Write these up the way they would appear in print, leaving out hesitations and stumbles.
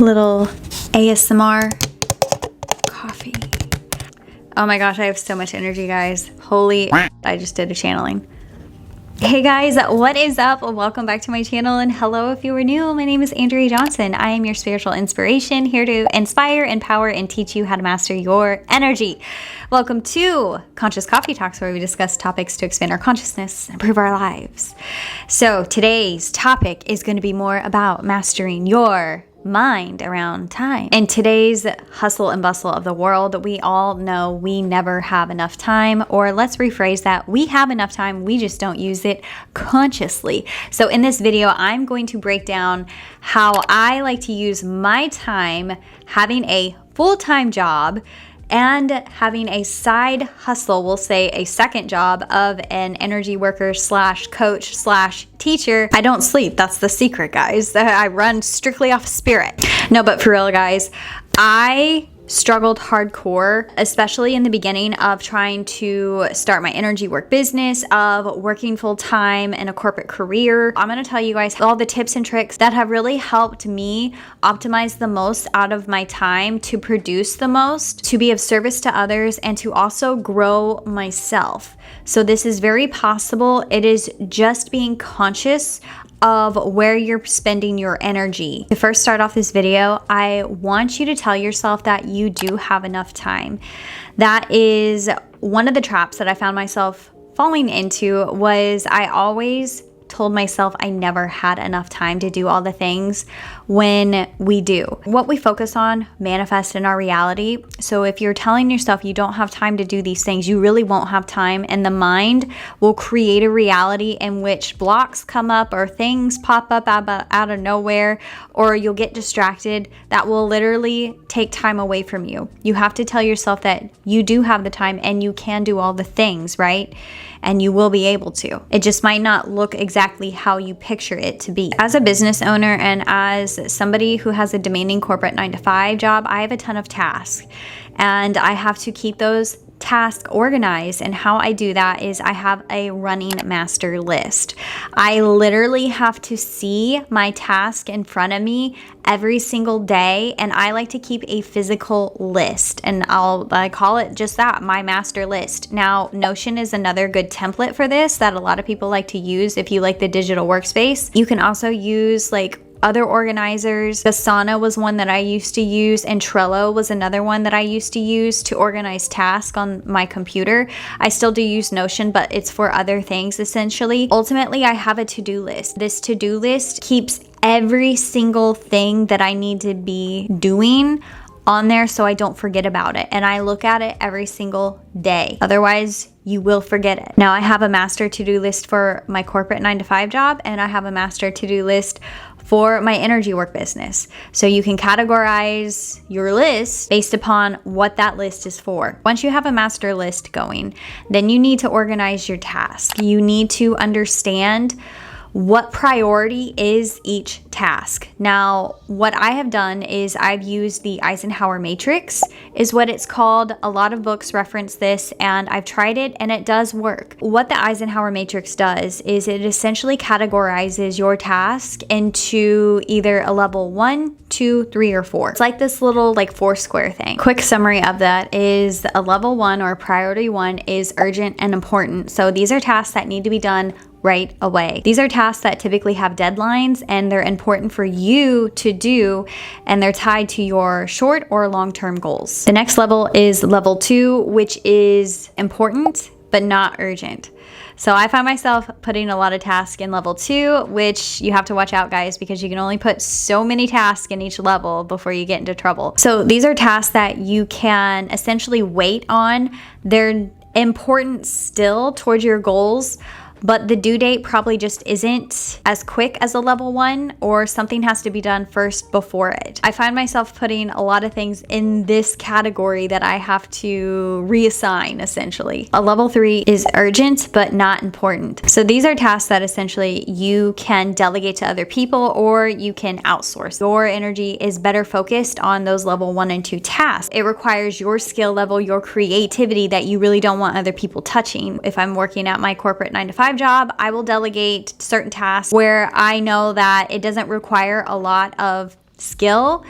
Little ASMR coffee. Oh my gosh, I have so much energy, guys. Holy, I just did a channeling. Hey guys, what is up? Welcome back to my channel, and hello if you are new. My name is Andrea Johnson. I am your spiritual inspiration, here to inspire, empower, and teach you how to master your energy. Welcome to Conscious Coffee Talks, where we discuss topics to expand our consciousness and improve our lives. So today's topic is going to be more about mastering your mind around time. In today's hustle and bustle of the world, we all know we never have enough time, or let's rephrase that, we have enough time, we just don't use it consciously. So in this video, I'm going to break down how I like to use my time having a full-time job and having a side hustle, we'll say a second job of an energy worker slash coach slash teacher. I don't sleep. That's the secret, guys. I run strictly off spirit. No, but for real, guys, I struggled hardcore, especially in the beginning of trying to start my energy work business, of working full time in a corporate career. I'm going to tell you guys all the tips and tricks that have really helped me optimize the most out of my time to produce the most, to be of service to others, and to also grow myself. So this is very possible. It is just being conscious of where you're spending your energy. To first start off this video, I want you to tell yourself that you do have enough time. That is one of the traps that I found myself falling into. Was I always told myself I never had enough time to do all the things when we do. What we focus on manifests in our reality. So if you're telling yourself you don't have time to do these things, you really won't have time, and the mind will create a reality in which blocks come up or things pop up out of nowhere, or you'll get distracted that will literally take time away from you. You have to tell yourself that you do have the time and you can do all the things, right? And you will be able to. It just might not look exactly how you picture it to be. As a business owner and as somebody who has a demanding corporate 9-to-5 job, I have a ton of tasks, and I have to keep those tasks organized. And how I do that is I have a running master list. I literally have to see my task in front of me every single day, and I like to keep a physical list, and I call it just that, my master list. Now, Notion is another good template for this that a lot of people like to use if you like the digital workspace. You can also use like other organizers. Asana was one that I used to use, and Trello was another one that I used to use to organize tasks on my computer. I still do use Notion, but it's for other things essentially. Ultimately, I have a to-do list. This to-do list keeps every single thing that I need to be doing on there so I don't forget about it, and I look at it every single day. Otherwise, you will forget it. Now, I have a master to-do list for my corporate 9-to-5 job, and I have a master to-do list for my energy work business. So you can categorize your list based upon what that list is for. Once you have a master list going, then you need to organize your task. You need to understand what priority is each task. Now, what I have done is I've used the Eisenhower matrix, is what it's called. A lot of books reference this, and I've tried it and it does work. What the Eisenhower matrix does is it essentially categorizes your task into either a level 1, 2, 3, or 4. It's like this little like 4-square thing. Quick summary of that is a level 1 or priority 1 is urgent and important. So these are tasks that need to be done right away. These are tasks that typically have deadlines, and they're important for you to do, and they're tied to your short or long-term goals. The next level is level 2, which is important but not urgent. So I find myself putting a lot of tasks in level 2, which you have to watch out, guys, because you can only put so many tasks in each level before you get into trouble. So these are tasks that you can essentially wait on. They're important still towards your goals, but the due date probably just isn't as quick as a level 1, or something has to be done first before it. I find myself putting a lot of things in this category that I have to reassign essentially. A level 3 is urgent but not important. So these are tasks that essentially you can delegate to other people, or you can outsource. Your energy is better focused on those level 1 and 2 tasks. It requires your skill level, your creativity that you really don't want other people touching. If I'm working at my corporate 9-to-5 job, I will delegate certain tasks where I know that it doesn't require a lot of skill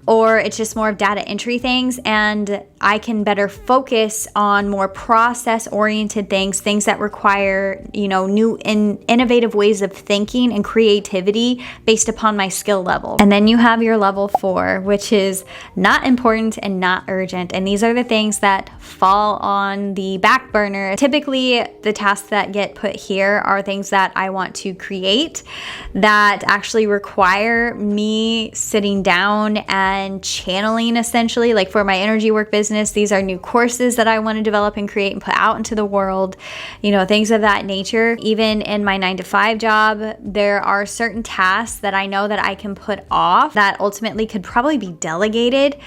or it's just more of data entry things, and I can better focus on more process oriented things that require, new and innovative ways of thinking and creativity based upon my skill level. And then you have your level 4, which is not important and not urgent. And these are the things that fall on the back burner. Typically, the tasks that get put here are things that I want to create that actually require me sitting down and channeling, essentially. Like for my energy work business, these are new courses that I want to develop and create and put out into the world, things of that nature. Even in my 9-to-5 job, there are certain tasks that I know that I can put off that ultimately could probably be delegated.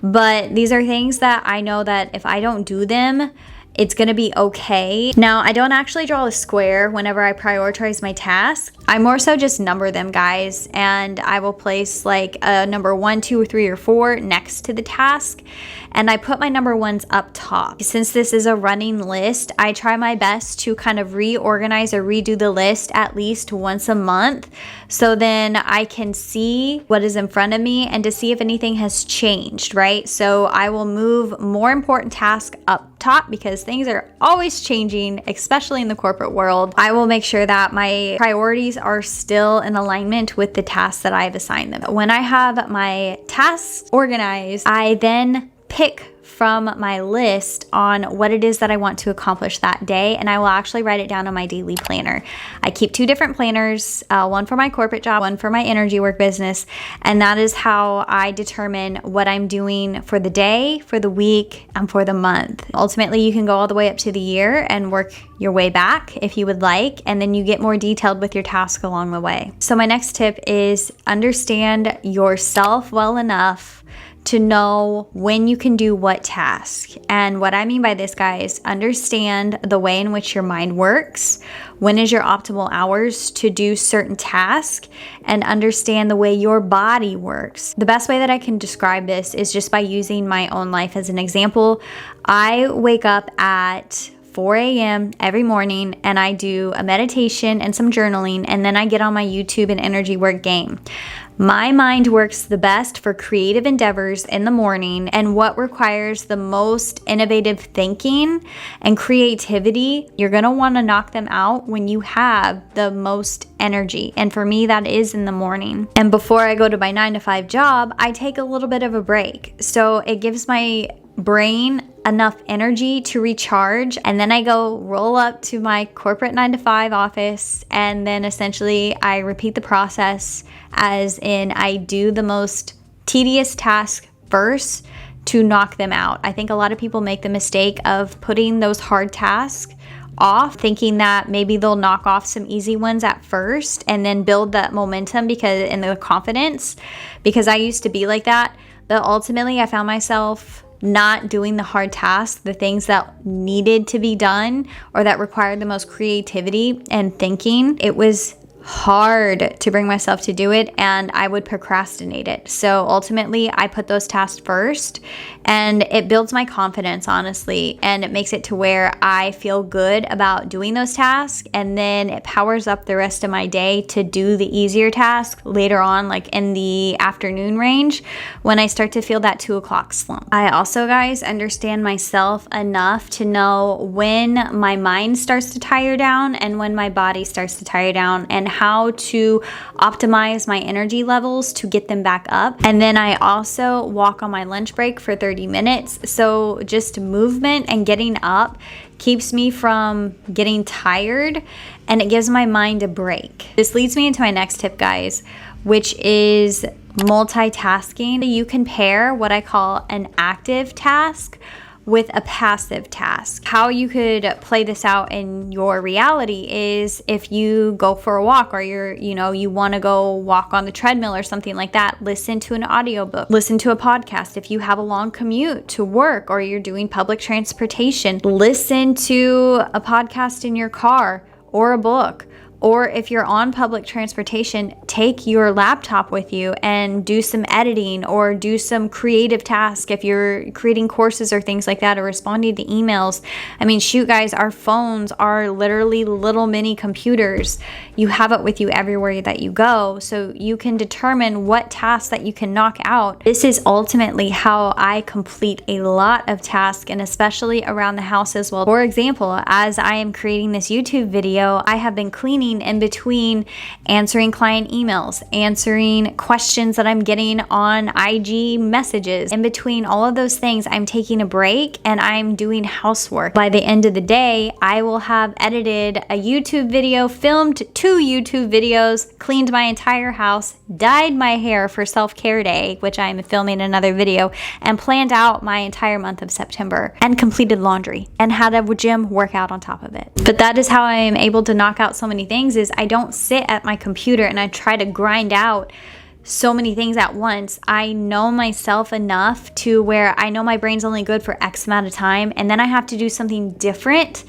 But these are things that I know that if I don't do them, it's gonna be okay. Now, I don't actually draw a square whenever I prioritize my tasks. I more so just number them, guys, and I will place like a number 1, 2, 3, or 4 next to the task, and I put my number 1s up top. Since this is a running list, I try my best to kind of reorganize or redo the list at least once a month, so then I can see what is in front of me and to see if anything has changed, right? So I will move more important tasks up top because things are always changing, especially in the corporate world. I will make sure that my priorities are still in alignment with the tasks that I've assigned them. When I have my tasks organized, I then pick from my list on what it is that I want to accomplish that day, and I will actually write it down on my daily planner. I keep 2 different planners, one for my corporate job, one for my energy work business, and that is how I determine what I'm doing for the day, for the week, and for the month. Ultimately, you can go all the way up to the year and work your way back if you would like, and then you get more detailed with your task along the way. So my next tip is understand yourself well enough to know when you can do what task. And what I mean by this, guys, understand the way in which your mind works, when is your optimal hours to do certain tasks, and understand the way your body works. The best way that I can describe this is just by using my own life as an example. I wake up at 4 a.m. every morning and I do a meditation and some journaling, and then I get on my YouTube and energy work game. My mind works the best for creative endeavors in the morning, and what requires the most innovative thinking and creativity, you're going to want to knock them out when you have the most energy. And for me, that is in the morning. And before I go to my 9-to-5 job, I take a little bit of a break. So it gives my brain enough energy to recharge, and then I go roll up to my corporate 9-to-5 office, and then essentially I repeat the process, as in I do the most tedious task first to knock them out. I think a lot of people make the mistake of putting those hard tasks off, thinking that maybe they'll knock off some easy ones at first and then build that momentum and the confidence, because I used to be like that. But ultimately I found myself not doing the hard tasks, the things that needed to be done or that required the most creativity and thinking. It was hard to bring myself to do it, and I would procrastinate it. So ultimately I put those tasks first, and it builds my confidence, honestly, and it makes it to where I feel good about doing those tasks, and then it powers up the rest of my day to do the easier task later on, like in the afternoon range when I start to feel that 2 o'clock slump. I also, guys, understand myself enough to know when my mind starts to tire down and when my body starts to tire down, and how to optimize my energy levels to get them back up. And then I also walk on my lunch break for 30 minutes. So just movement and getting up keeps me from getting tired, and it gives my mind a break. This leads me into my next tip, guys, which is multitasking. You can pair what I call an active task with a passive task. How you could play this out in your reality is if you go for a walk, or you want to go walk on the treadmill or something like that, listen to an audiobook, listen to a podcast. If you have a long commute to work or you're doing public transportation, listen to a podcast in your car or a book. Or if you're on public transportation, take your laptop with you and do some editing or do some creative task if you're creating courses or things like that, or responding to emails. I mean, shoot, guys, our phones are literally little mini computers. You have it with you everywhere that you go, so you can determine what tasks that you can knock out. This is ultimately how I complete a lot of tasks, and especially around the house as well. For example, as I am creating this YouTube video, I have been cleaning in between answering client emails, answering questions that I'm getting on IG messages. In between all of those things, I'm taking a break and I'm doing housework. By the end of the day, I will have edited a YouTube video, filmed 2 YouTube videos, cleaned my entire house, dyed my hair for self-care day, which I'm filming another video, and planned out my entire month of September, and completed laundry and had a gym workout on top of it. But that is how I am able to knock out so many things, is I don't sit at my computer and I try to grind out so many things at once. I know myself enough to where I know my brain's only good for X amount of time, and then I have to do something different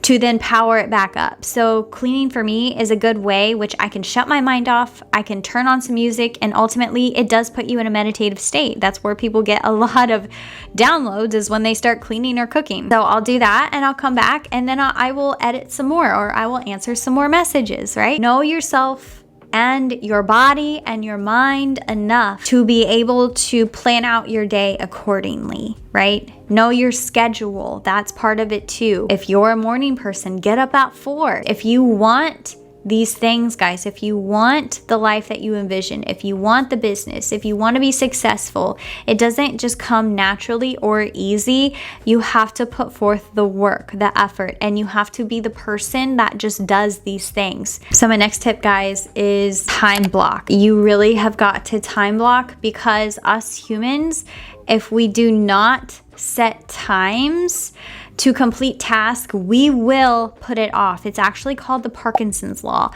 to then power it back up. So cleaning for me is a good way, which I can shut my mind off, I can turn on some music, and ultimately it does put you in a meditative state. That's where people get a lot of downloads, is when they start cleaning or cooking. So I'll do that and I'll come back and then I will edit some more, or I will answer some more messages, right? Know yourself and your body and your mind enough to be able to plan out your day accordingly, right? Know your schedule. That's part of it too. If you're a morning person, get up at 4. If you want these things, guys, if you want the life that you envision, if you want the business, if you want to be successful, it doesn't just come naturally or easy. You have to put forth the work, the effort, and you have to be the person that just does these things. So my next tip, guys, is time block. You really have got to time block, because us humans, if we do not set times to complete tasks, we will put it off. It's actually called the Parkinson's law.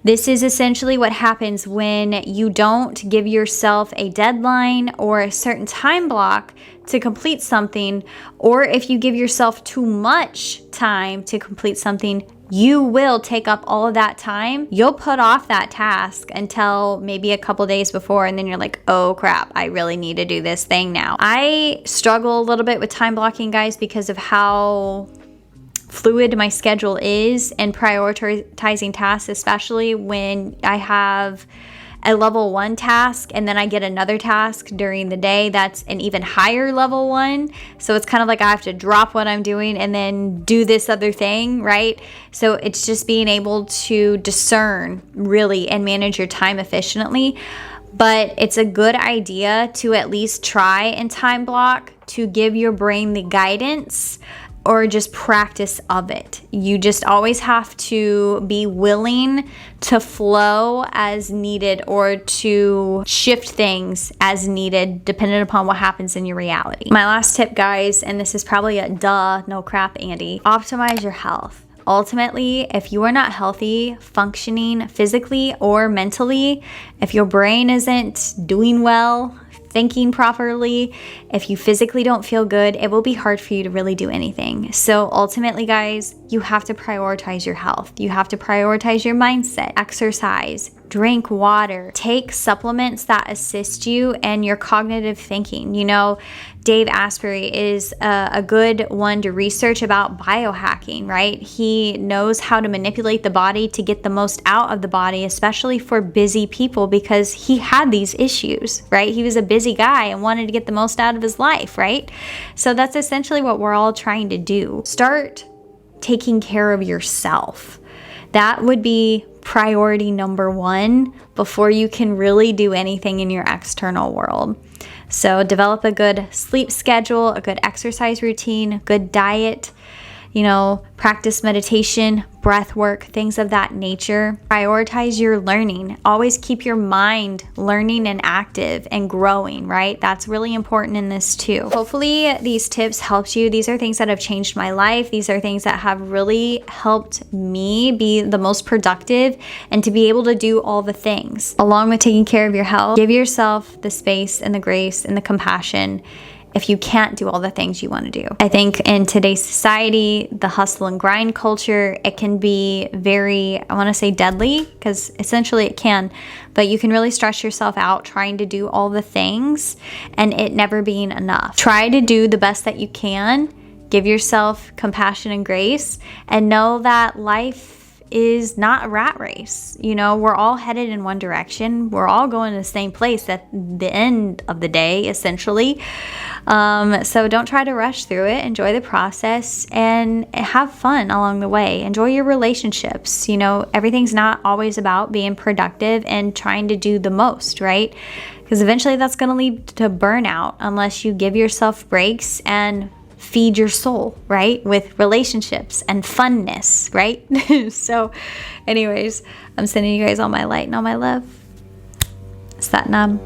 This is essentially what happens when you don't give yourself a deadline or a certain time block to complete something, or if you give yourself too much time to complete something, you will take up all of that time. You'll put off that task until maybe a couple days before, and then you're like, oh crap, I really need to do this thing now. I struggle a little bit with time blocking, guys, because of how fluid my schedule is and prioritizing tasks, especially when I have a level 1 task and then I get another task during the day that's an even higher level 1. So it's kind of like I have to drop what I'm doing and then do this other thing, right? So it's just being able to discern really and manage your time efficiently. But it's a good idea to at least try and time block to give your brain the guidance or just practice of it. You just always have to be willing to flow as needed, or to shift things as needed, depending upon what happens in your reality. My last tip, guys, and this is probably a duh, no crap, Andy, optimize your health. Ultimately, if you are not healthy, functioning physically or mentally, if your brain isn't doing well, thinking properly, if you physically don't feel good, it will be hard for you to really do anything. So ultimately, guys, you have to prioritize your health. You have to prioritize your mindset, exercise, drink water, take supplements that assist you and your cognitive thinking. You know, Dave Asprey is a good one to research about biohacking, right? He knows how to manipulate the body to get the most out of the body, especially for busy people, because he had these issues, right? He was a busy guy and wanted to get the most out of his life, right? So that's essentially what we're all trying to do. Start taking care of yourself. That would be priority number 1 before you can really do anything in your external world. So develop a good sleep schedule, a good exercise routine, good diet, you know, practice meditation, breath work, things of that nature. Prioritize your learning. Always keep your mind learning and active and growing, right? That's really important in this too. Hopefully these tips helped you. These are things that have changed my life. These are things that have really helped me be the most productive and to be able to do all the things. Along with taking care of your health, give yourself the space and the grace and the compassion. if you can't do all the things you want to do. I think in today's society, the hustle and grind culture, it can be very, I want to say deadly, because essentially it can, but you can really stress yourself out trying to do all the things and it never being enough. Try to do the best that you can. Give yourself compassion and grace, and know that life is not a rat race. You know, we're all headed in one direction. We're all going to the same place at the end of the day, essentially. So don't try to rush through it. Enjoy the process and have fun along the way. Enjoy your relationships. You know, everything's not always about being productive and trying to do the most, right? Because eventually that's going to lead to burnout unless you give yourself breaks and feed your soul, right? With relationships and funness, right? So anyways, I'm sending you guys all my light and all my love. Satnam.